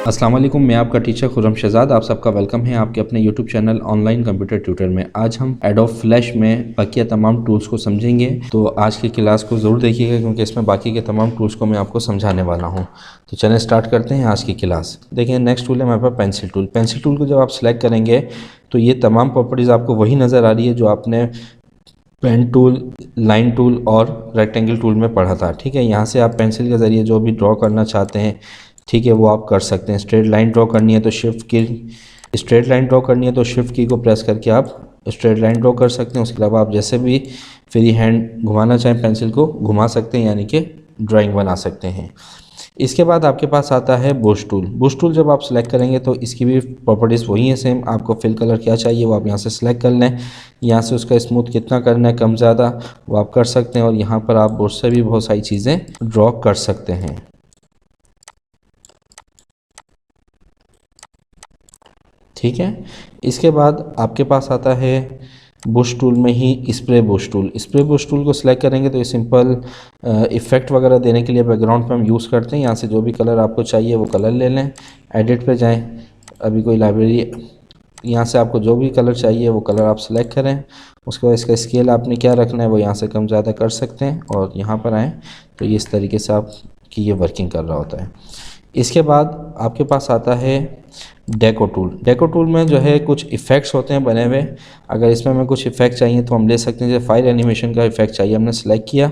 अस्सलाम वालेकुम, मैं आपका टीचर खुर्रम शहजाद। आप सबका वेलकम है आपके अपने YouTube channel online computer tutor में। आज हम एडोब फ्लैश में बाकी तमाम टूल्स को समझेंगे, तो आज की क्लास को ज़रूर देखिएगा क्योंकि इसमें बाकी के तमाम टूल्स को मैं आपको समझाने वाला हूं। तो चलें स्टार्ट करते हैं आज की क्लास। देखिए नेक्स्ट टूल है हमारे पास पेंसिल टूल। पेंसिल टूल को जब आप सिलेक्ट करेंगे तो ये तमाम प्रॉपर्टीज़ आपको वही नज़र आ रही है जो आपने पेन टूल, लाइन टूल और रेक्टेंगल टूल में पढ़ा था। ठीक है, यहाँ से आप पेंसिल के ज़रिए जो भी ड्रॉ करना चाहते हैं, ठीक है, वो आप कर सकते हैं। स्ट्रेट लाइन ड्रॉ करनी है तो शिफ्ट की को प्रेस करके आप स्ट्रेट लाइन ड्रॉ कर सकते हैं। उसके अलावा आप जैसे भी फ्री हैंड घुमाना चाहें पेंसिल को घुमा सकते हैं, यानी कि ड्राइंग बना सकते हैं। इसके बाद आपके पास आता है बुश टूल। बुश टूल जब आप सेलेक्ट करेंगे तो इसकी भी प्रॉपर्टीज़ वही है सेम। आपको फिल कलर क्या चाहिए वो आप यहाँ से सिलेक्ट कर लें। यहाँ से उसका स्मूथ कितना करना है, कम ज़्यादा, वो आप कर सकते हैं। और यहाँ पर आप बुश से भी बहुत सारी चीज़ें ड्रॉ कर सकते हैं। ठीक है, इसके बाद आपके पास आता है बुश टूल में ही spray brush tool. Spray brush tool को सिलेक्ट करेंगे तो ये सिंपल इफ़ेक्ट वगैरह देने के लिए बैकग्राउंड पे हम यूज़ करते हैं। यहाँ से जो भी कलर आपको चाहिए वो कलर ले लें, एडिट पे जाएं, अभी कोई लाइब्रेरी, यहाँ से आपको जो भी कलर चाहिए वो कलर आप सेलेक्ट करें। उसके बाद इसका स्केल आपने क्या रखना है वो यहाँ से कम ज़्यादा कर सकते हैं और यहाँ पर आएँ तो ये इस तरीके से आपकी ये वर्किंग कर रहा होता है। इसके बाद आपके पास आता है डेको टूल। डेको टूल में जो है कुछ इफ़ेक्ट्स होते हैं बने हुए। अगर इसमें हमें कुछ इफ़ेक्ट चाहिए तो हम ले सकते हैं। जैसे फायर एनिमेशन का इफ़ेक्ट चाहिए, हमने सेलेक्ट किया।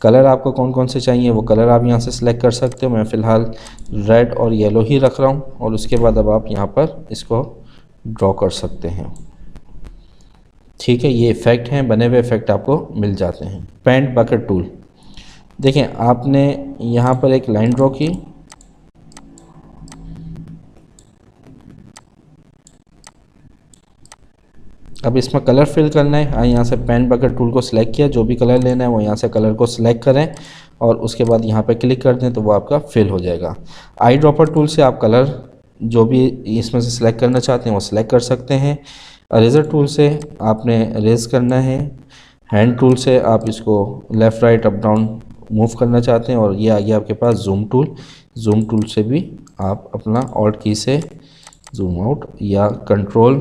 कलर आपको कौन कौन से चाहिए वो कलर आप यहाँ से सिलेक्ट कर सकते हो। मैं फ़िलहाल रेड और येलो ही रख रहा हूँ और उसके बाद अब आप यहाँ पर इसको ड्रॉ कर सकते हैं। ठीक है, ये इफ़ेक्ट हैं, बने हुए इफ़ेक्ट आपको मिल जाते हैं। पेंट बकेट टूल, देखें आपने यहाँ पर एक लाइन ड्रॉ की, अब इसमें कलर फिल करना है। यहाँ से पेन बकेट टूल को सिलेक्ट किया, जो भी कलर लेना है वो यहाँ से कलर को सिलेक्ट करें और उसके बाद यहाँ पे क्लिक कर दें तो वो आपका फिल हो जाएगा। आई ड्रॉपर टूल से आप कलर जो भी इसमें से सिलेक्ट करना चाहते हैं वो सिलेक्ट कर सकते हैं। अरेजर टूल से आपने अरेज करना है। हैंड टूल से आप इसको left right up down move करना चाहते हैं। और ये आ गया आपके पास जूम टूल। जूम टूल से भी आप अपना ऑल्ट की से जूम आउट या कंट्रोल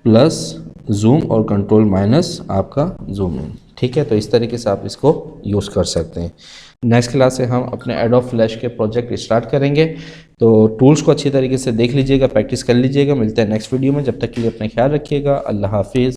प्लस जूम और कंट्रोल माइनस आपका जूम इन। ठीक है, तो इस तरीके से आप इसको यूज़ कर सकते हैं। नेक्स्ट क्लास से हम अपने एडोब फ्लैश के प्रोजेक्ट स्टार्ट करेंगे, तो टूल्स को अच्छी तरीके से देख लीजिएगा, प्रैक्टिस कर लीजिएगा। मिलते हैं नेक्स्ट वीडियो में, जब तक के लिए अपना ख्याल रखिएगा। अल्लाह हाफिज़।